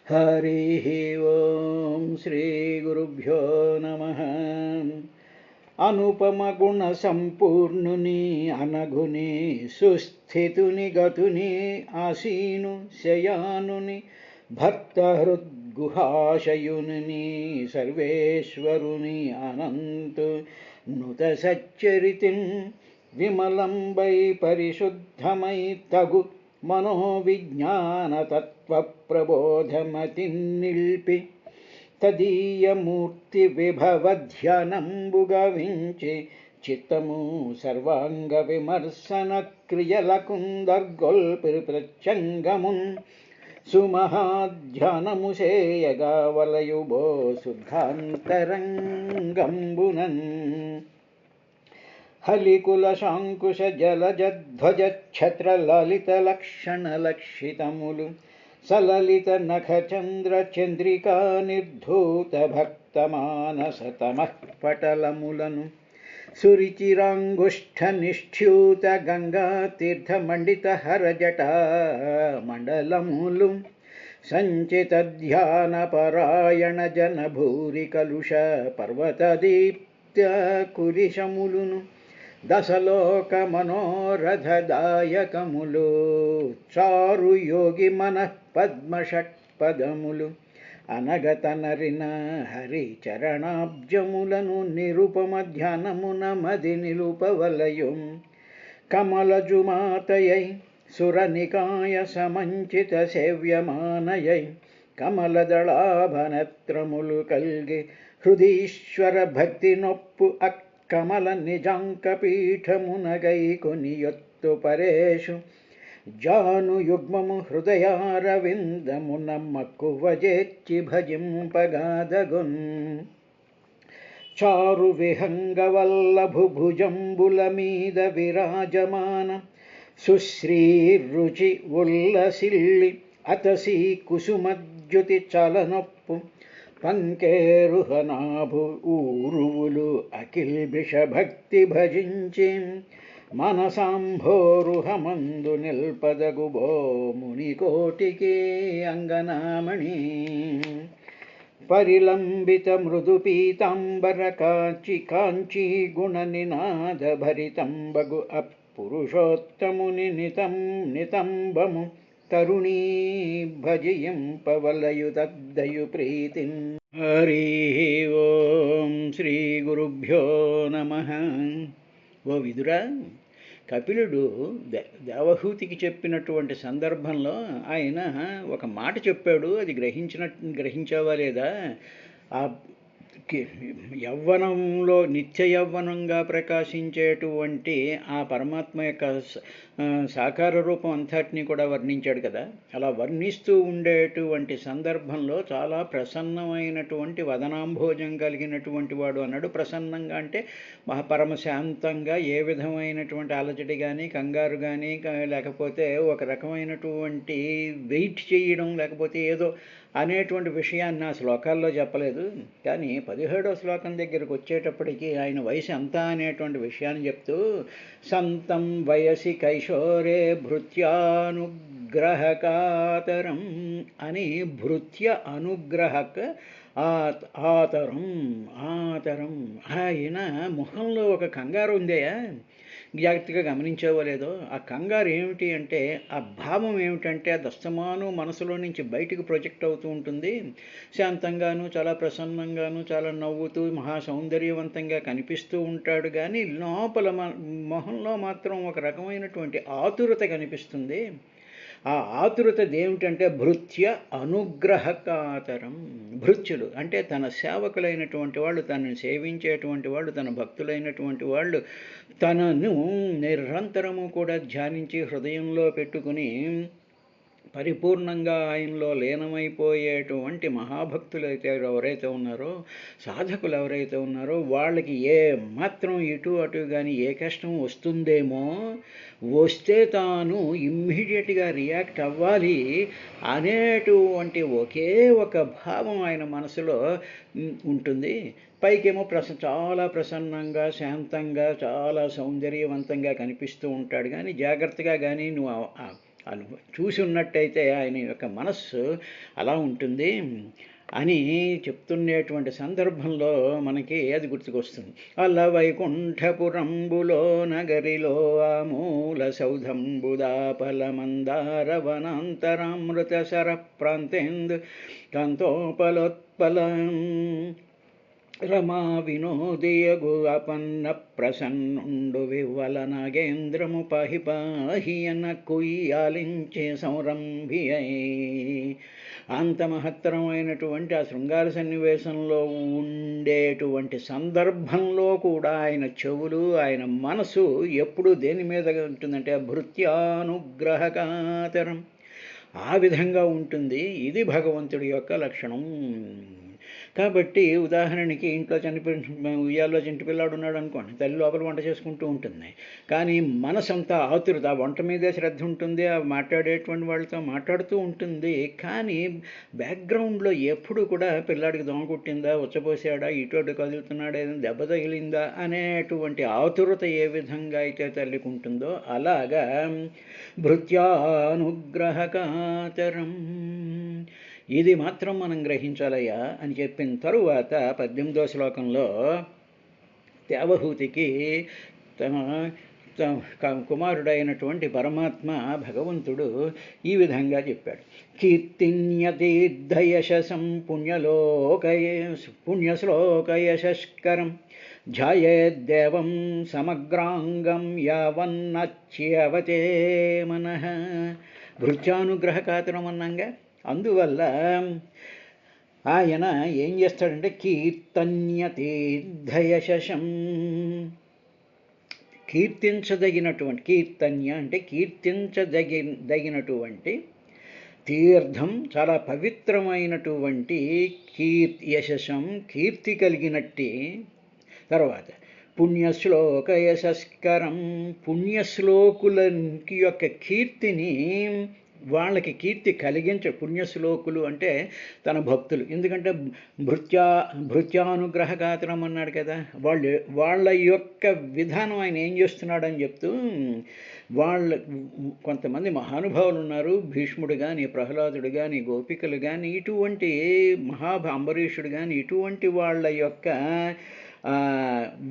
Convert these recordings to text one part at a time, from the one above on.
हरिः ओं श्रीगुरुभ्यो नमः। अनुपमगुणसम्पूर्णुनि अनघुनि सुस्थितुनि गतुनि आसीनु शयानुनि भक्तहृद्गुहाशयुनि सर्वेश्वरुनि अनन्त नुतसच्चरितिं विमलं वै परिशुद्धमै तगु मनोविज्ञानतत्त्वप्रबोधमतिन्निल्पि तदीयमूर्तिविभवध्यानम्बुगविञ्चि चित्तमु सर्वाङ्गविमर्शनक्रियलकुन्दर्गोल्पिप्रत्यङ्गमुन् सुमहाध्यानमुसेयगावलयुभो शुद्धान्तरङ्गम्बुनन् हलिकुलशाङ्कुशजलजध्वजच्छत्रललितलक्षणलक्षितमुलु सललितनखचन्द्रचन्द्रिका निर्धूतभक्तमानसतमः पटलमुలను सुरुचिराङ्गुष्ठनिष्ठ्यूतगङ्गातीर्थमण्डितहरजटामण्डलमुలు सञ्चितध्यानपरायणजनभूरिकलुष पर्वतदीप्त्यकुलिशमुలును दशलोकमनोरथदायकमुలు చారు యోగి మనః పద్మషట్పదములు అనగతనరిన హరి చరణాబ్జములను నిరుపమ ధ్యానమున మది నిలుపవలయం కమలజుమాతయై సురనికాయ సమంచిత సేవ్యమానయై కమలదళాభనత్రములు కల్గి హృదీశ్వర భక్తి నొప్పు కమల నిజాంకపీఠమునగై కొనియొత్తు పరేషు జానుయుగ్మము హృదయారవిందమున మక్కువజేచ్చి భజింపగాదగున్ చారు విహంగవల్లభు భుజంబుల మీద విరాజమాన సుశ్రీరుచి ఉల్లసిల్లి అతసీ కుసుమద్యుతి చలనొప్పు పంకేరుహనాభు ఊరువులు అఖిల్బిష భక్తి భజించి మనసాంభోరుహమందు నిల్పదగుబో మునికోటికి అంగనామణి పరిలంబిత మృదు పీతాంబర కాంచీ గుణ నినాద భరితంబగు అపురుషోత్తముని నితంబము తరుణీ భజయింపవలయు తద్దయు ప్రీతిం. హరి ఓం శ్రీ గురుభ్యో నమః. ఓ విదురా, కపిలుడు దేవహూతికి చెప్పినటువంటి సందర్భంలో ఆయన ఒక మాట చెప్పాడు. అది గ్రహించావా లేదా? ఆ యవ్వనంలో నిత్య యవ్వనంగా ప్రకాశించేటువంటి ఆ పరమాత్మ యొక్క సాకార రూపం అంతటినీ కూడా వర్ణించాడు కదా. అలా వర్ణిస్తూ ఉండేటువంటి సందర్భంలో చాలా ప్రసన్నమైనటువంటి వదనాంభోజం కలిగినటువంటి వాడు అన్నాడు. ప్రసన్నంగా అంటే పరమశాంతంగా, ఏ విధమైనటువంటి అలజడి కానీ కంగారు కానీ లేకపోతే ఒక రకమైనటువంటి వెయిట్ చేయడం లేకపోతే ఏదో అనేటువంటి విషయాన్ని ఆ శ్లోకాల్లో చెప్పలేదు. కానీ 17వ శ్లోకం దగ్గరకు వచ్చేటప్పటికి ఆయన వయసు ఎంత అనేటువంటి విషయాన్ని చెప్తూ సంతం వయసి కైశోరే భృత్యానుగ్రహకాతరం అని భృత్య అనుగ్రహక ఆతరం ఆయన ముఖంలో ఒక కంగారు ఉందయా, జాగ్రత్తగా గమనించావో లేదో. ఆ కంగారు ఏమిటి అంటే, ఆ భావం ఏమిటంటే అది అస్తమాను మనసులో నుంచి బయటకు ప్రొజెక్ట్ అవుతూ ఉంటుంది. శాంతంగాను, చాలా ప్రసన్నంగాను, చాలా నవ్వుతూ మహా సౌందర్యవంతంగా కనిపిస్తూ ఉంటాడు. కానీ లోపల మొహంలో మాత్రం ఒక రకమైనటువంటి ఆతురత కనిపిస్తుంది. ఆ ఆతురత ఏమిటంటే భృత్య అనుగ్రహకాతరం. భృత్యులు అంటే తన సేవకులైనటువంటి వాళ్ళు, తనను సేవించేటువంటి వాళ్ళు, తన భక్తులైనటువంటి వాళ్ళు తనను నిరంతరము కూడా ధ్యానించి హృదయంలో పెట్టుకుని పరిపూర్ణంగా ఆయనలో లీనమైపోయేటువంటి మహాభక్తులు ఎవరైతే ఉన్నారో, సాధకులు ఎవరైతే ఉన్నారో, వాళ్ళకి ఏ మాత్రం ఇటు అటు కానీ ఏ కష్టం వస్తుందేమో, వస్తే తాను ఇమ్మీడియట్గా రియాక్ట్ అవ్వాలి అనేటువంటి ఒకే ఒక భావం ఆయన మనసులో ఉంటుంది. పైకేమో చాలా ప్రసన్నంగా, శాంతంగా, చాలా సౌందర్యవంతంగా కనిపిస్తూ ఉంటాడు. కానీ జాగ్రత్తగా కానీ నువ్వు చూసి ఉన్నట్టయితే ఆయన యొక్క మనస్సు అలా ఉంటుంది అని చెప్తున్నటువంటి సందర్భంలో మనకి అది గుర్తుకొస్తుంది. అల్ల వైకుంఠపురంబులో నగరిలో ఆమూల సౌధంబుదాపల మందార వనాంతరామృత సర ప్రాంతేందు కాంతోపలోత్పల రమా వినోదియగు అపన్న ప్రసన్నుండు వివ్వల నాగేంద్రము పాహి పాహియన కుయ్యాలించే సంరంభి అంత మహత్తరమైనటువంటి ఆ శృంగార సన్నివేశంలో ఉండేటువంటి సందర్భంలో కూడా ఆయన చెవులు, ఆయన మనసు ఎప్పుడు దేని మీద ఉంటుందంటే భృత్యానుగ్రహకాతరం, ఆ విధంగా ఉంటుంది. ఇది భగవంతుడి యొక్క లక్షణం. కాబట్టి ఉదాహరణకి ఇంట్లో ఉయ్యాల్లో చిన్నపిల్లాడు ఉన్నాడు అనుకోండి, తల్లి లోపల వంట చేసుకుంటూ ఉంటుంది, కానీ మనసంతా ఆతురత, వంట మీదే శ్రద్ధ ఉంటుంది, మాట్లాడేటువంటి వాళ్ళతో మాట్లాడుతూ ఉంటుంది. కానీ బ్యాక్గ్రౌండ్లో ఎప్పుడు కూడా పిల్లాడికి దోమ కుట్టిందా, ఉచ్చపోసాడా, ఇటు కదులుతున్నాడా, ఏదైనా దెబ్బ తగిలిందా అనేటువంటి ఆతురత ఏ విధంగా అయితే తల్లికి ఉంటుందో అలాగా భృత్యానుగ్రహకాతరం, ఇది మాత్రం మనం గ్రహించాలయ్యా అని చెప్పిన తరువాత 18వ శ్లోకంలో దేవహూతికి తన కుమారుడైనటువంటి పరమాత్మ భగవంతుడు ఈ విధంగా చెప్పాడు. కీర్తిన్యతీర్థయశసం పుణ్యశ్లోకయశస్కరం ధ్యాయేద్దేవం సమగ్రాంగం యావన్నచ్యవతే మనః. భృత్యానుగ్రహకాతరం అన్నాగా, అందువల్ల ఆయన ఏం చేస్తాడంటే కీర్తన్యతీర్థయశం, కీర్తించదగినటువంటి, కీర్తన్య అంటే కీర్తించదగినటువంటి తీర్థం, చాలా పవిత్రమైనటువంటి యశసం, కీర్తి కలిగినట్టి. తర్వాత పుణ్యశ్లోక యశస్కరం, పుణ్యశ్లోకుల యొక్క కీర్తిని, వాళ్ళకి కీర్తి పుణ్యశ్లోకులు అంటే తన భక్తులు. ఎందుకంటే భృత్యానుగ్రహగాత్రం అన్నాడు కదా, వాళ్ళ యొక్క విధానం ఆయన ఏం చేస్తున్నాడని చెప్తూ, కొంతమంది మహానుభావులు ఉన్నారు, భీష్ముడు కానీ, ప్రహ్లాదుడు కానీ, గోపికలు కానీ, ఇటువంటి అంబరీషుడు కానీ, ఇటువంటి వాళ్ళ యొక్క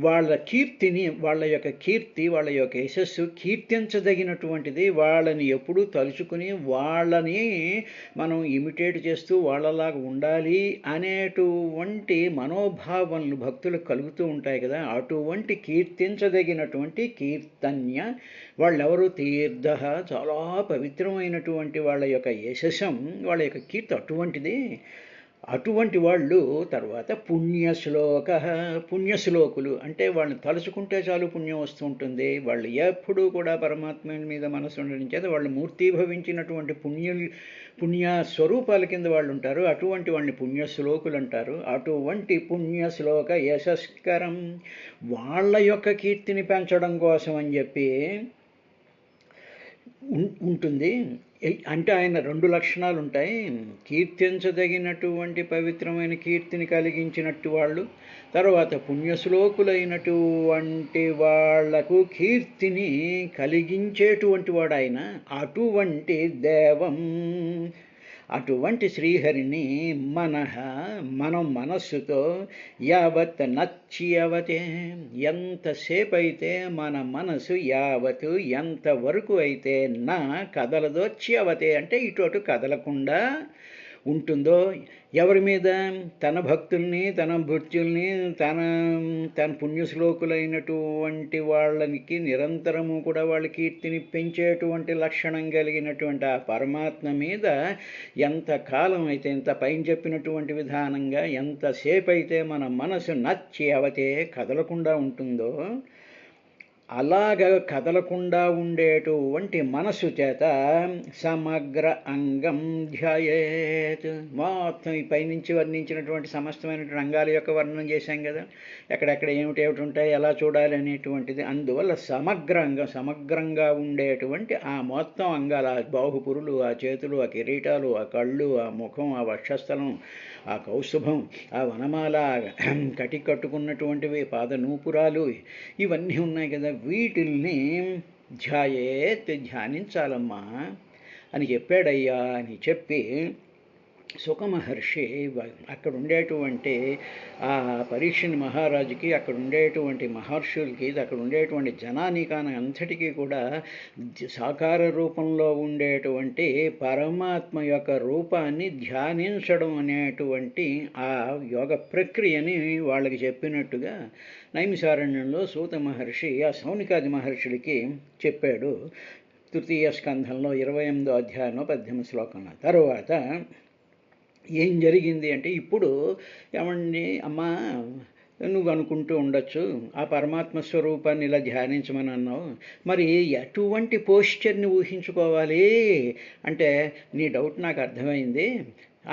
వాళ్ళ కీర్తిని, వాళ్ళ యొక్క కీర్తి, వాళ్ళ యొక్క యశస్సు కీర్తించదగినటువంటిది. వాళ్ళని ఎప్పుడూ తలుచుకుని వాళ్ళని మనం ఇమిటేట్ చేస్తూ వాళ్ళలాగా ఉండాలి అనేటువంటి మనోభావనలు భక్తులకు కలుగుతూ ఉంటాయి కదా, అటువంటి కీర్తించదగినటువంటి కీర్తన్య వాళ్ళెవరు? తీర్థ, చాలా పవిత్రమైనటువంటి వాళ్ళ యొక్క యశస్సం, వాళ్ళ యొక్క కీర్తి అటువంటిది. అటువంటి వాళ్ళు తర్వాత పుణ్యశ్లోకులు అంటే వాళ్ళని తలుచుకుంటే చాలు పుణ్యం వస్తూ ఉంటుంది. వాళ్ళు ఎప్పుడూ కూడా పరమాత్మ మీద మనసు ఉండడం చేత వాళ్ళు మూర్తీభవించినటువంటి పుణ్య స్వరూపాల కింద వాళ్ళు ఉంటారు. అటువంటి వాళ్ళని పుణ్యశ్లోకులు అంటారు. అటువంటి పుణ్యశ్లోక యశస్కరం, వాళ్ళ యొక్క కీర్తిని పెంచడం కోసం అని చెప్పి ఉంటుంది. అంటే ఆయన 2 లక్షణాలు ఉంటాయి. కీర్తించదగినటువంటి పవిత్రమైన కీర్తిని కలిగించినట్టు వాళ్ళు, తర్వాత పుణ్యశ్లోకులైనటువంటి వాళ్లకు కీర్తిని కలిగించేటువంటి వాడు ఆయన. అటువంటి దేవం, అటువంటి శ్రీహరిని మనం మనస్సుతో యావత్ నచ్యవతే, ఎంతసేపు అయితే మన మనసు యావత్ ఎంతవరకు అయితే నా కదలదో, చ్యవతే అంటే ఇటు కదలకుండా ఉంటుందో, ఎవరి మీద? తన భక్తుల్ని, తన భృత్యుల్ని, తన పుణ్యశ్లోకులైనటువంటి వాళ్ళకి నిరంతరము కూడా వాళ్ళ కీర్తిని పెంచేటువంటి లక్షణం కలిగినటువంటి ఆ పరమాత్మ మీద ఎంతకాలం అయితే, ఇంత పైన చెప్పినటువంటి విధానంగా ఎంతసేపు అయితే మన మనసు నచ్యవతే కదలకుండా ఉంటుందో, అలాగ కదలకుండా ఉండేటువంటి మనసు చేత సమగ్ర అంగం ధ్యాయేత్, మొత్తం ఈ పైనుంచి వర్ణించినటువంటి సమస్తమైనటువంటి రంగాల యొక్క వర్ణన చేశాం కదా, ఎక్కడెక్కడ ఏమిటి ఉంటాయి, ఎలా చూడాలి అనేటువంటిది. అందువల్ల సమగ్రంగా ఉండేటువంటి ఆ మొత్తం అంగాలు, ఆ బాహుపురులు, ఆ చేతులు, ఆ కిరీటాలు, ఆ కళ్ళు, ఆ ముఖం, ఆ వక్షస్థలం, ఆ కౌస్తుభం, ఆ వనమాల, కటి కట్టుకున్నటువంటివి, పాదనూపురాలు, ఇవన్నీ ఉన్నాయి కదా, వీటిల్ని ధ్యాయేత్ ధ్యానించాలమ్మా. అని చెప్పాడయ్యా అని చెప్పి సుఖమహర్షి అక్కడ ఉండేటువంటి ఆ పరీక్షని మహారాజుకి, అక్కడ ఉండేటువంటి మహర్షులకి, అక్కడ ఉండేటువంటి జనానికాని అంతటికీ కూడా సాకార రూపంలో ఉండేటువంటి పరమాత్మ యొక్క రూపాన్ని ధ్యానించడం అనేటువంటి ఆ యోగ ప్రక్రియని వాళ్ళకి చెప్పినట్టుగా నైమిసారణ్యంలో సూత మహర్షి ఆ సౌనికాది మహర్షులకి చెప్పాడు. తృతీయ స్కంధంలో 28వ అధ్యాయంలో 18వ శ్లోకంలో. తరువాత ఏం జరిగింది అంటే, ఇప్పుడు ఏమండి అమ్మా నువ్వు అనుకుంటూ ఉండొచ్చు ఆ పరమాత్మ స్వరూపాన్ని ఇలా ధ్యానించమని అన్నావు, మరి ఎటువంటి పోస్చర్ని ఊహించుకోవాలి అంటే నీ డౌట్ నాకు అర్థమైంది.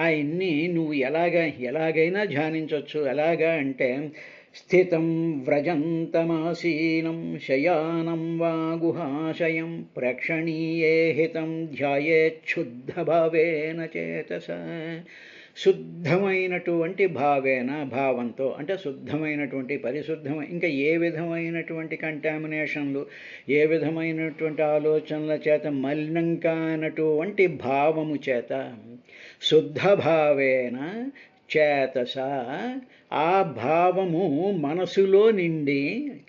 ఆయన్ని నువ్వు ఎలాగైనా ధ్యానించవచ్చు. ఎలాగా అంటే స్థితం వ్రజంతమాసీనం శయానం వా గుహాశయం ప్రేక్షణీయే హితం ధ్యాయేచ్ఛుద్ధభావేన చేతస. శుద్ధమైనటువంటి భావంతో అంటే శుద్ధమైనటువంటి పరిశుద్ధమైన, ఇంకా ఏ విధమైనటువంటి కంటామినేషన్లు, ఏ విధమైనటువంటి ఆలోచనల చేత మలినం కానటువంటి భావము చేత శుద్ధభావేన చేతస, ఆ భావము మనసులో నిండి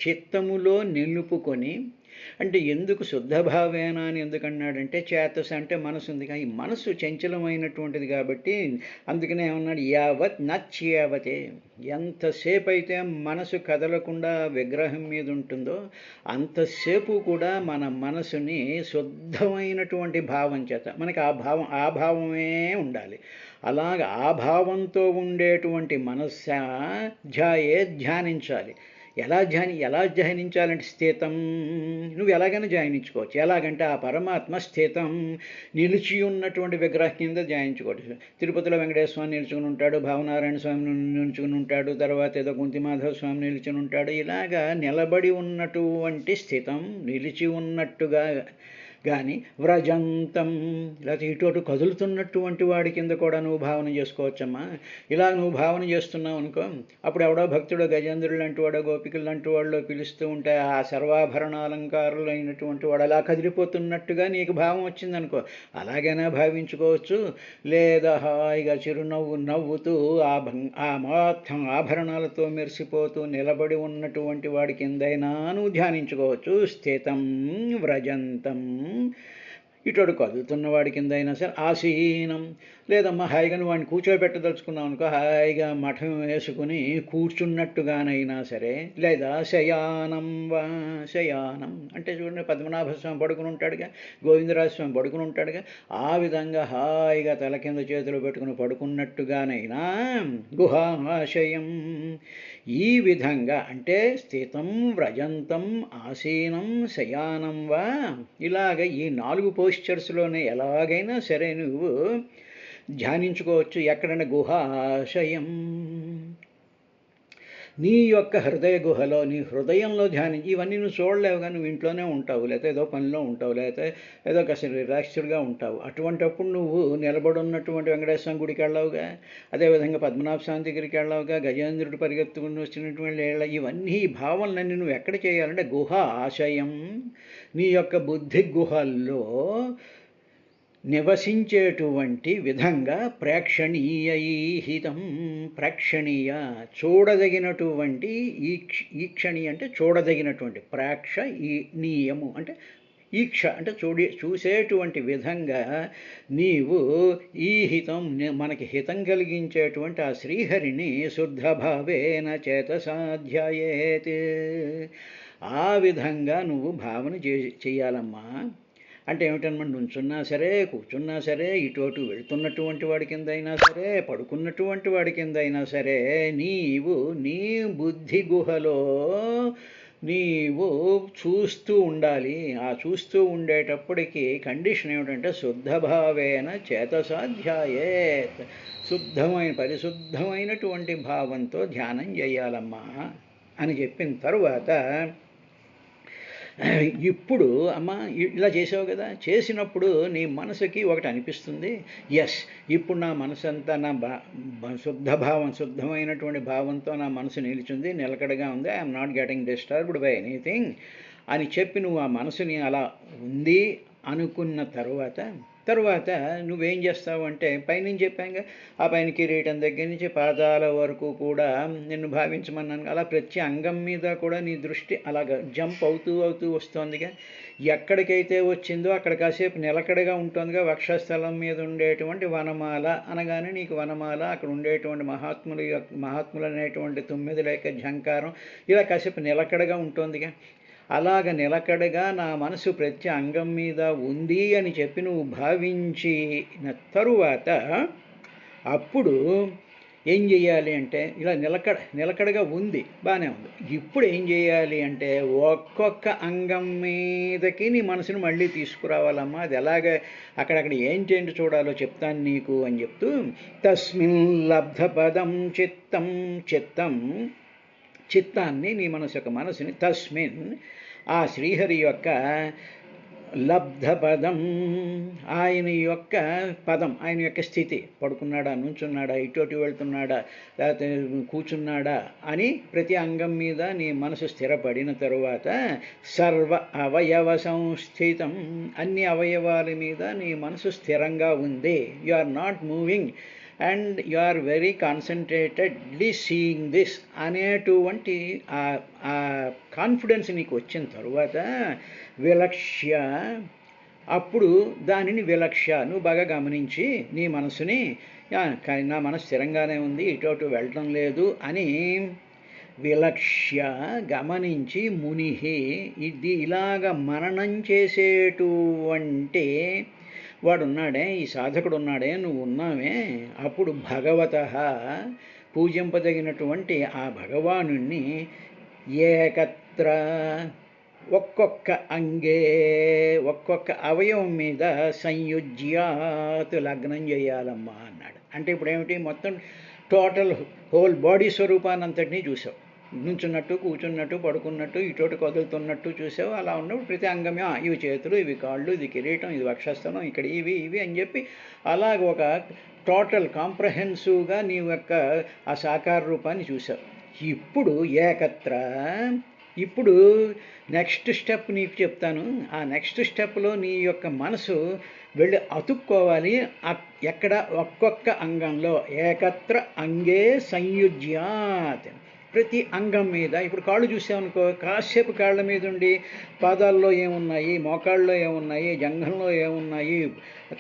చిత్తములో నిలుపుకొని. అంటే ఎందుకు శుద్ధభావేన అని ఎందుకన్నాడంటే, చేతస అంటే మనసు ఉంది, కానీ మనసు చంచలమైనటువంటిది కాబట్టి అందుకనే ఏమన్నాడు, యావత్ నచ్యావతే. ఎంతసేపు అయితే మనసు కదలకుండా విగ్రహం మీద ఉంటుందో అంతసేపు కూడా మన మనసుని శుద్ధమైనటువంటి భావం చేత, మనకి ఆ భావమే ఉండాలి. అలాగ ఆ భావంతో ఉండేటువంటి మనస్సా ధ్యానించాలి. ఎలా ధ్యానించాలంటే స్థితం, నువ్వు ఎలాగైనా ధ్యానించుకోవచ్చు. ఎలాగంటే ఆ పరమాత్మ స్థితం నిలిచి ఉన్నటువంటి విగ్రహం కింద ధ్యానించుకోవచ్చు. తిరుపతిలో వెంకటేశ్వర స్వామి నిలుచుకుని ఉంటాడు, భావనారాయణ స్వామి నిలుచుకుని ఉంటాడు, తర్వాత ఏదో కుంతిమాధవ స్వామి నిలుచుని ఉంటాడు. ఇలాగా నిలబడి ఉన్నటువంటి స్థితం, నిలిచి ఉన్నట్టుగా కానీ వ్రజంతం లేకపోతే ఇటు కదులుతున్నటువంటి వాడి కింద కూడా నువ్వు భావన చేసుకోవచ్చమ్మా. ఇలా నువ్వు భావన చేస్తున్నావు అనుకో, అప్పుడు ఎవడో భక్తుడు గజేంద్రుడు లాంటి వాడో గోపికలు లాంటి వాళ్ళు పిలుస్తూ ఉంటే ఆ సర్వాభరణాలంకారులు అయినటువంటి వాడు అలా కదిలిపోతున్నట్టుగా నీకు భావం వచ్చిందనుకో, అలాగైనా భావించుకోవచ్చు. లేదా హాయిగా చిరునవ్వు నవ్వుతూ ఆ మొత్తం ఆభరణాలతో మెరిసిపోతూ నిలబడి ఉన్నటువంటి వాడి కిందైనా నువ్వు ధ్యానించుకోవచ్చు. స్థితం వ్రజంతం, ఇటు కదులుతున్న వాడి కింద అయినా సరే ఆసీనం, లేదమ్మా హాయిగా నువ్వు వాడిని కూర్చోబెట్టదలుచుకున్నావు అనుకో, హాయిగా మఠం వేసుకుని కూర్చున్నట్టుగానైనా సరే, లేదా శయానం వా, శయానం అంటే చూడండి పద్మనాభ స్వామి పడుకుని ఉంటాడుగా, గోవిందరాజ స్వామి పడుకుని ఉంటాడుగా, ఆ విధంగా హాయిగా తల కింద చేతులు పెట్టుకుని పడుకున్నట్టుగానైనా గుహాశయం. ఈ విధంగా అంటే స్థితం వ్రజంతం ఆసీనం శయానం వా, ఇలాగ ఈ 4 పోస్చర్స్లోనే ఎలాగైనా సరే నువ్వు ధ్యానించుకోవచ్చు. ఎక్కడైనా గుహాశయం, నీ యొక్క హృదయ గుహలో, నీ హృదయంలో ఇవన్నీ నువ్వు చూడలేవుగా, నువ్వు ఇంట్లోనే ఉంటావు, లేకపోతే ఏదో పనిలో ఉంటావు, లేకపోతే ఏదో కాస్త రిలాక్స్డ్గా ఉంటావు. అటువంటప్పుడు నువ్వు నిలబడున్నటువంటి వెంకటేశ్వర గుడికి వెళ్ళావుగా, అదేవిధంగా పద్మనాభ స్వామి దగ్గరికి వెళ్ళావుగా, గజేంద్రుడు పరిగెత్తుకుని వచ్చినటువంటి ఇవన్నీ ఈ భావనలన్నీ నువ్వు ఎక్కడ చేయాలంటే గుహ ఆశయం, నీ యొక్క బుద్ధి గుహల్లో నివసించేటువంటి విధంగా ప్రేక్షణీయైహితం, ప్రేక్షణీయ చూడదగినటువంటి, ఈక్షణీయ అంటే చూడదగినటువంటి, ప్రేక్షణీయము అంటే ఈక్ష అంటే చూసేటువంటి విధంగా నీవు ఈ హితం, మనకి హితం కలిగించేటువంటి ఆ శ్రీహరిని శుద్ధభావేన చేతసాధ్యాయేత్, ఆ విధంగా నువ్వు భావన చేయాలమ్మా. అంటే ఏమిటనమాట, నుంచున్నా సరే కూర్చున్నా సరే, ఇటు వెళుతున్నటువంటి వాడి కింద అయినా సరే, పడుకున్నటువంటి వాడి కింద అయినా సరే, నీవు నీ బుద్ధి గుహలో నీవు చూస్తూ ఉండాలి. ఆ చూస్తూ ఉండేటప్పటికీ కండిషన్ ఏమిటంటే శుద్ధభావేన చేతసాధ్యాయేత్, పరిశుద్ధమైనటువంటి భావంతో ధ్యానం చేయాలమ్మా అని చెప్పిన తరువాత, ఇప్పుడు అమ్మ ఇలా చేసావు కదా, చేసినప్పుడు నీ మనసుకి ఒకటి అనిపిస్తుంది, ఎస్ ఇప్పుడు నా మనసు అంతా నా శుద్ధమైనటువంటి భావంతో నా మనసు నిలిచింది, నిలకడగా ఉంది, I'm not getting disturbed by anything అని చెప్పి నువ్వు ఆ మనసుని అలా ఉంది అనుకున్న తర్వాత తరువాత నువ్వేం చేస్తావు అంటే పైనుంచి చెప్పాక ఆ పైన కిరీటం దగ్గర నుంచి పాదాల వరకు కూడా నిన్ను భావించమన్నాను. అలా ప్రతి అంగం మీద కూడా నీ దృష్టి అలాగ జంప్ అవుతూ అవుతూ వస్తోందిగా. ఎక్కడికైతే వచ్చిందో అక్కడ కాసేపు నిలకడగా ఉంటుందిగా. వక్షస్థలం మీద ఉండేటువంటి వనమాల అనగానే నీకు వనమాల, అక్కడ ఉండేటువంటి మహాత్ములు అనేటువంటి 9 లేక ఝంకారం ఇలా కాసేపు నిలకడగా ఉంటుందిగా. అలాగ నిలకడగా నా మనసు ప్రతి అంగం మీద ఉంది అని చెప్పి నువ్వు భావించిన తరువాత అప్పుడు ఏం చేయాలి అంటే, ఇలా నిలకడగా ఉంది, బాగానే ఉంది. ఇప్పుడు ఏం చేయాలి అంటే ఒక్కొక్క అంగం మీదకి నీ మనసును మళ్ళీ తీసుకురావాలమ్మా. అది ఎలాగ అక్కడక్కడ ఏంటేంటి చూడాలో చెప్తాను నీకు అని చెప్తూ, తస్మిన్ లబ్ధ పదం చిత్తాన్ని నీ మనసుని తస్మిన్ ఆ శ్రీహరి యొక్క లబ్ధ పదం, ఆయన యొక్క పదం, ఆయన యొక్క స్థితి, పడుకున్నాడా, నుంచున్నాడా, ఇటు వెళ్తున్నాడా, లేకపోతే కూర్చున్నాడా అని ప్రతి అంగం మీద నీ మనసు స్థిరపడిన తరువాత సర్వ అవయవ సంస్థితం, అన్ని అవయవాల మీద నీ మనసు స్థిరంగా ఉంది. You are not moving and you are very concentratedly seeing this అనేటువంటి ఆ కాన్ఫిడెన్స్ నీకు వచ్చిన తరువాత విలక్ష్య, అప్పుడు దానిని నువ్వు బాగా గమనించి నీ మనసుని, నా మనసు స్థిరంగానే ఉంది, ఇటు వెళ్ళటం లేదు అని విలక్ష్య గమనించి మునిహి, ఇది ఇలాగ మననం చేసేటువంటి వాడున్నాడే, ఈ సాధకుడు ఉన్నాడే, నువ్వు ఉన్నావే, అప్పుడు భగవతః పూజింపదగినటువంటి ఆ భగవానుణ్ణి ఏకత్ర ఒక్కొక్క అంగే, ఒక్కొక్క అవయవం మీద సంయుజ్యాత్ లగ్నం చేయాలమ్మా అన్నాడు. అంటే ఇప్పుడు ఏమిటి, మొత్తం టోటల్ హోల్ బాడీ స్వరూపాన్నంతటినీ చూసావు. నుంచున్నట్టు, కూర్చున్నట్టు, పడుకున్నట్టు, ఇటోటి కదులుతున్నట్టు చూసావు. అలా ఉన్నప్పుడు ప్రతి అంగమే, ఇవి చేతులు, ఇవి కాళ్ళు, ఇది కిరీటం, ఇది వక్షస్థలం, ఇక్కడ ఇవి అని చెప్పి అలాగ ఒక టోటల్ కాంప్రహెన్సివ్గా నీ యొక్క ఆ సాకార రూపాన్ని చూసావు. ఇప్పుడు ఏకత్ర, ఇప్పుడు నెక్స్ట్ స్టెప్ నీకు చెప్తాను. ఆ నెక్స్ట్ స్టెప్లో నీ యొక్క మనసు వెళ్ళి అతుక్కోవాలి. ఎక్కడ, ఒక్కొక్క అంగంలో. ఏకత్ర అంగే సంయుజ్యాత్, ప్రతి అంగం మీద. ఇప్పుడు కాళ్ళు చూసామనుకో, కాసేపు కాళ్ళ మీద ఉండి పాదాల్లో ఏమున్నాయి, మోకాళ్ళలో ఏమున్నాయి, జంఘంలో ఏమున్నాయి,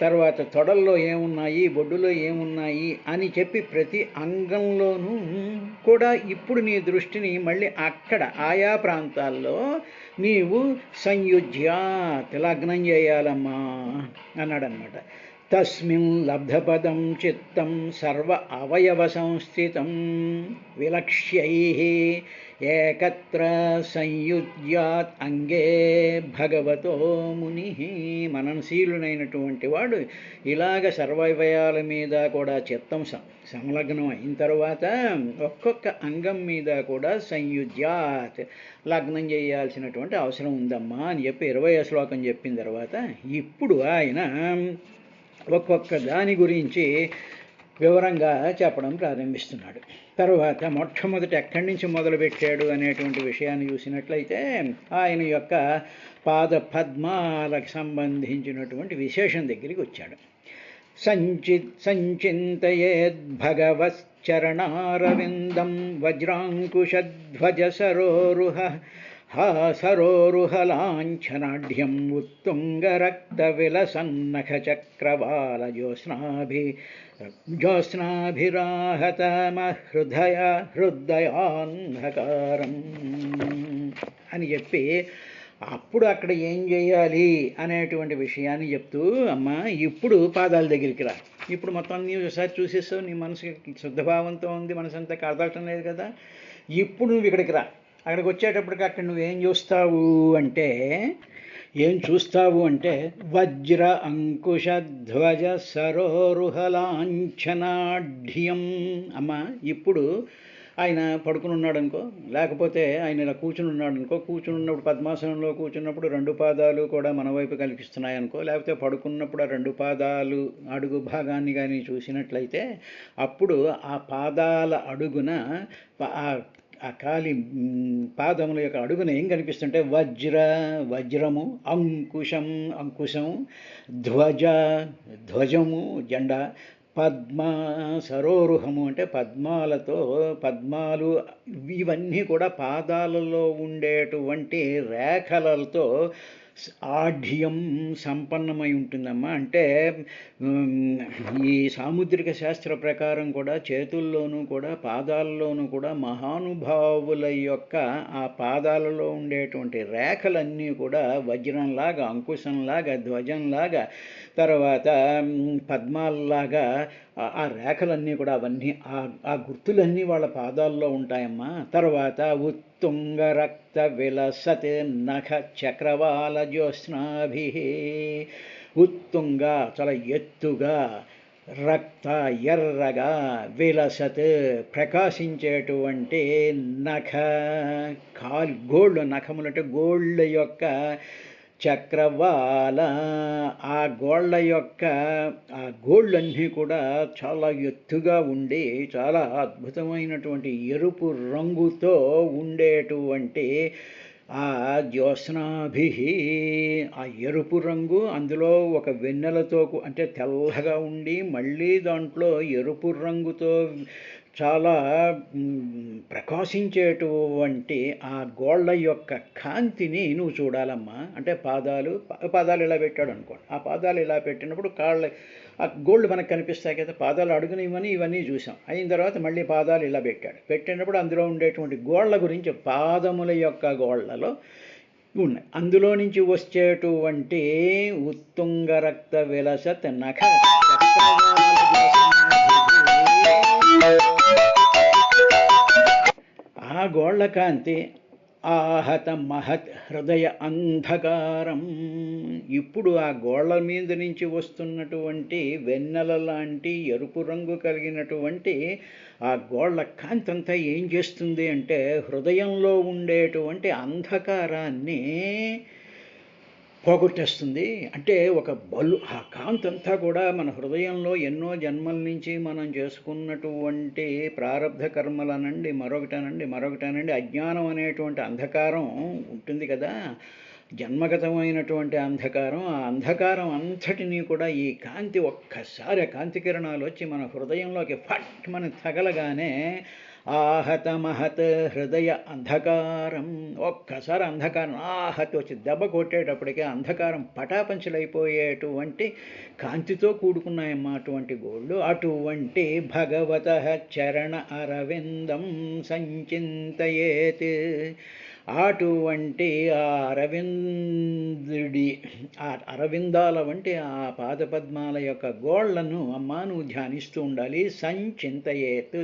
తర్వాత తొడల్లో ఏమున్నాయి, బొడ్డులో ఏమున్నాయి అని చెప్పి ప్రతి అంగంలోనూ కూడా ఇప్పుడు నీ దృష్టిని మళ్ళీ అక్కడ ఆయా ప్రాంతాల్లో నీవు సంయుజ్యాత్ లగ్నం చేయాలమ్మా అన్నాడనమాట. తస్మిన్ లబ్ధపదం చిత్తం సర్వ అవయవ సంస్థితం విలక్ష్యైః ఏకత్ర సంయుజ్యాత్ అంగే భగవతో ముని. మననశీలునైనటువంటి వాడు ఇలాగ సర్వవయాల మీద కూడా చిత్తం సంలగ్నం అయిన తర్వాత ఒక్కొక్క అంగం మీద కూడా సంయుజ్యాత్ లగ్నం చేయాల్సినటువంటి అవసరం ఉందమ్మా అని చెప్పి 20వ శ్లోకం చెప్పిన తర్వాత ఇప్పుడు ఆయన ఒక్కొక్క దాని గురించి వివరంగా చెప్పడం ప్రారంభిస్తున్నాడు. తర్వాత మొట్టమొదటి ఎక్కడి నుంచి మొదలుపెట్టాడు అనేటువంటి విషయాన్ని చూసినట్లయితే ఆయన యొక్క పాద పద్మాలకు సంబంధించినటువంటి విశేషం దగ్గరికి వచ్చాడు. సంచింతయేద్భగవచ్చరణారవిందం వజ్రాంకుశధ్వజ సరోరుహలాంఛనాఢ్యం ఉత్తుంగరక్తవిలసన్నఖచక్రవాల జ్యోత్స్నాభిరాహతమహృదయాంధకారం అని చెప్పి అప్పుడు అక్కడ ఏం చేయాలి అనేటువంటి విషయాన్ని చెప్తూ, అమ్మా ఇప్పుడు పాదాల దగ్గరికి రా. ఇప్పుడు మొత్తం నీ ఒకసారి చూసేస్తావు, నీ మనసుకి శుద్ధభావంతో ఉంది, మనసు అంతా కదలటం లేదు కదా. ఇప్పుడు నువ్వు ఇక్కడికి రా. అక్కడికి వచ్చేటప్పటికి అక్కడ నువ్వేం చూస్తావు అంటే వజ్ర అంకుశధ్వజ సరోరుహలాంఛనాఢ్యం. అమ్మ ఇప్పుడు ఆయన పడుకుని ఉన్నాడు అనుకో, లేకపోతే ఆయన ఇలా కూర్చుని ఉన్నాడు అనుకో, కూర్చున్నప్పుడు పద్మాసనంలో కూర్చున్నప్పుడు 2 పాదాలు కూడా మన వైపు కనిపిస్తున్నాయి అనుకో, లేకపోతే పడుకున్నప్పుడు ఆ 2 పాదాలు అడుగు భాగాన్ని కానీ చూసినట్లయితే అప్పుడు ఆ పాదాల అడుగున ఆ ఆ కాలి పాదముల యొక్క అడుగున ఏం కనిపిస్తుంటే వజ్రము, అంకుశం అంకుశం, ధ్వజ ధ్వజము జెండా, పద్మ సరోరుహము అంటే పద్మాలు, ఇవన్నీ కూడా పాదాలలో ఉండేటువంటి రేఖలతో ఆఢ్యం సంపన్నమై ఉంటుందమ్మా. అంటే ఈ సాముద్రిక శాస్త్ర ప్రకారం కూడా చేతుల్లోనూ కూడా పాదాల్లోనూ కూడా మహానుభావుల యొక్క ఆ పాదాలలో ఉండేటువంటి రేఖలన్నీ కూడా వజ్రంలాగా, అంకుశంలాగా, ధ్వజంలాగా, తర్వాత పద్మాల్లాగా ఆ రేఖలన్నీ కూడా అవన్నీ ఆ గుర్తులన్నీ వాళ్ళ పాదాల్లో ఉంటాయమ్మా. తర్వాత ఉత్తుంగ రక్త విలసత్ నఖ చక్రవాల జ్యోత్స్నాభి, ఉత్తుంగ చాలా ఎత్తుగా, రక్త ఎర్రగా, విలసత్ ప్రకాశించేటువంటి నఖ గోళ్ళు, నఖములు అంటే గోళ్ళ యొక్క చక్రవాల, ఆ గోళ్ళన్నీ కూడా చాలా ఎత్తుగా ఉండి చాలా అద్భుతమైనటువంటి ఎరుపు రంగుతో ఉండేటువంటి ఆ జ్యోత్స్నాభి, ఆ ఎరుపు రంగు అందులో ఒక వెన్నెలతో అంటే తెల్లగా ఉండి మళ్ళీ దాంట్లో ఎరుపు రంగుతో చాలా ప్రకాశించేటువంటి ఆ గోళ్ళ యొక్క కాంతిని నువ్వు చూడాలమ్మా. అంటే పాదాలు ఇలా పెట్టాడు అనుకోండి, ఆ పాదాలు ఇలా పెట్టినప్పుడు ఆ గోళ్ళు మనకు కనిపిస్తాయి కదా, పాదాలు అడుగున ఇవన్నీ చూసాం. అయిన తర్వాత మళ్ళీ పాదాలు ఇలా పెట్టినప్పుడు అందులో ఉండేటువంటి గోళ్ళ గురించి పాదముల యొక్క గోళ్లలో ఉన్నాయి. అందులో నుంచి వచ్చేటువంటి ఉత్తుంగ రక్త విలసత్ నఖ ఆ గోళ్ళ కాంతి ఆహత మహత్ హృదయ అంధకారం. ఇప్పుడు ఆ గోళ్ళ మీద నుంచి వస్తున్నటువంటి వెన్నెల లాంటి ఎరుపు రంగు కలిగినటువంటి ఆ గోళ్ళ కాంతి అంతా ఏం చేస్తుంది అంటే హృదయంలో ఉండేటువంటి అంధకారాన్ని పోగొట్టేస్తుంది. అంటే ఆ కాంతి అంతా కూడా మన హృదయంలో ఎన్నో జన్మల నుంచి మనం చేసుకున్నటువంటి ప్రారబ్ధ కర్మలనండి, మరొకటనండి అజ్ఞానం అనేటువంటి అంధకారం ఉంటుంది కదా, జన్మగతమైనటువంటి అంధకారం. ఆ అంధకారం అంతటినీ కూడా ఈ కాంతి ఒక్కసారి ఆ కాంతి కిరణాలు వచ్చి మన హృదయంలోకి ఫట్ మన తగలగానే ఆహత మహత్ హృదయ అంధకారం, ఒక్కసారి అంధకారం ఆహత వచ్చి దెబ్బ కొట్టేటప్పటికే అంధకారం పటాపంచలైపోయేటువంటి కాంతితో కూడుకున్నాయమ్మా అటువంటి గోళ్ళు. అటువంటి భగవత చరణ అరవిందం సంచింతయేత్, అటువంటి ఆ అరవిందాల వంటి ఆ పాదపద్మాల యొక్క గోళ్లను అమ్మా నువ్వు ధ్యానిస్తూ ఉండాలి. సంచింతయేత్,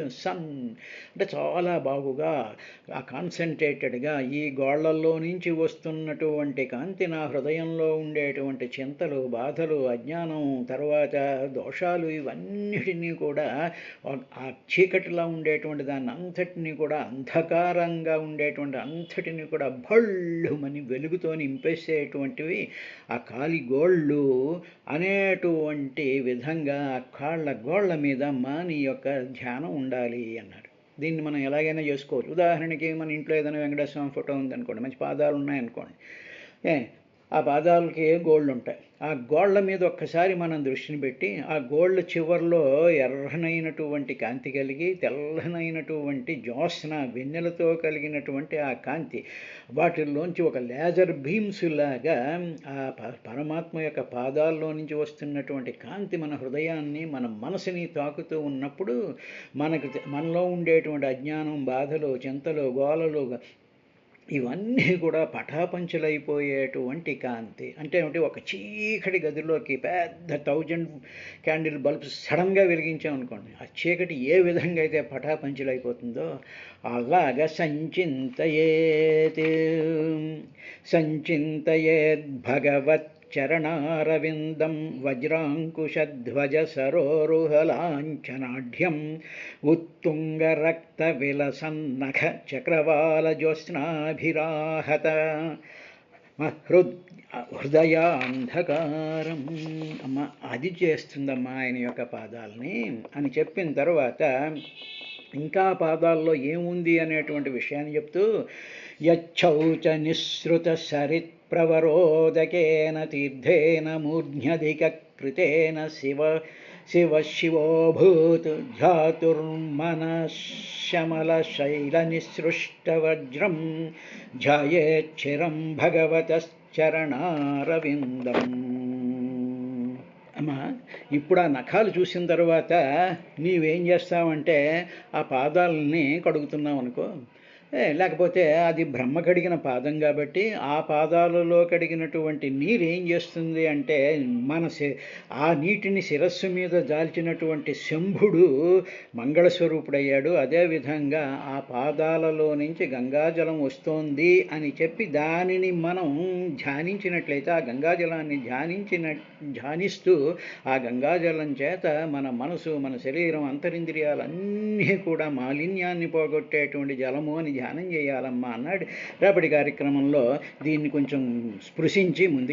అంటే చాలా బాగుగా కాన్సన్ట్రేటెడ్గా ఈ గోళ్లల్లో నుంచి వస్తున్నటువంటి కాంతి నా హృదయంలో ఉండేటువంటి చింతలు, బాధలు, అజ్ఞానం, తర్వాత దోషాలు, ఇవన్నిటినీ కూడా ఆ చీకటిలా ఉండేటువంటి దాన్ని అంతటినీ కూడా అంధకారంగా ఉండేటువంటి అంతటిని కూడా భళ్ళుమని వెలుగుతో నింపేసేటువంటివి ఆ కాలి గోళ్ళు అనేటువంటి విధంగా ఆ గోళ్ళ మీద నీ యొక్క ధ్యానం ఉండాలి అన్నారు. దీన్ని మనం ఎలాగైనా చేసుకోవచ్చు. ఉదాహరణకి మన ఇంట్లో ఏదైనా వెంకటేశ్వర స్వామి ఫోటో ఉందనుకోండి, మంచి పాదాలు ఉన్నాయనుకోండి, ఆ పాదాలకి గోళ్ళు ఉంటాయి. ఆ గోళ్ల మీద ఒక్కసారి మనం దృష్టిని పెట్టి ఆ గోళ్ళ చివర్లో ఎర్రనైనటువంటి కాంతి కలిగి తెల్లనైనటువంటి జ్యోత్స్న వెన్నెలతో కలిగినటువంటి ఆ కాంతి, వాటిల్లోంచి ఒక లేజర్ బీమ్స్ లాగా ఆ పరమాత్మ యొక్క పాదాల్లో నుంచి వస్తున్నటువంటి కాంతి మన హృదయాన్ని, మన మనసుని తాకుతూ ఉన్నప్పుడు మనలో ఉండేటువంటి అజ్ఞానం, బాధలు, చింతలు, గోలలు ఇవన్నీ కూడా పటాపంచలైపోయేటువంటి కాంతి. అంటే ఒక చీకటి గదిలోకి పెద్ద 1000 క్యాండిల్ బల్బ్స్ సడన్గా వెలిగించామనుకోండి, ఆ చీకటి ఏ విధంగా అయితే పటాపంచలైపోతుందో అలాగా సంచింతయేద్ భగవత్ చరణారవిందం వజ్రాంకుశధ్వజ సరోరుహలాంఛనాఢ్యం ఉత్తుంగరక్త విలసన్నఖ చక్రవాల జ్యోత్స్నాభిరాహత హృదయాంధకారం. అమ్మ అది చేస్తుందమ్మా ఆయన యొక్క పాదాలని అని చెప్పిన తర్వాత ఇంకా పాదాల్లో ఏముంది అనేటువంటి విషయాన్ని చెప్తూ యచ్చౌచ నిశ్రుత సరిత్ ప్రవరోదకేన తీర్థేన మూర్ధ్యధిక కృతేన శివ శివోభూత్ ధ్యాతుర్మనశమలశైలనిసృష్టవజ్రం ధ్యాయేచ్చిరం భగవతశ్చరణారవిందం. అమ్మా, ఇప్పుడు ఆ నఖాలు చూసిన తర్వాత నీవేం చేస్తావంటే ఆ పాదాలని కడుగుతున్నావు అనుకో, లేకపోతే అది బ్రహ్మ కడిగిన పాదం కాబట్టి ఆ పాదాలలో కడిగినటువంటి నీరు ఏం చేస్తుంది అంటే ఆ నీటిని శిరస్సు మీద దాల్చినటువంటి శంభుడు మంగళస్వరూపుడయ్యాడు. అదేవిధంగా ఆ పాదాలలో నుంచి గంగాజలం వస్తోంది అని చెప్పి దానిని మనం ధ్యానించినట్లయితే, ఆ గంగాజలాన్ని ధ్యానిస్తూ ఆ గంగాజలం చేత మన మనసు, మన శరీరం, అంతరింద్రియాలన్నీ కూడా మాలిన్యాన్ని పోగొట్టేటువంటి జలము అని ధ్యానం చేయాలమ్మా అన్నాడు. రేపటి కార్యక్రమంలో దీన్ని కొంచెం స్పృశించి ముందుకు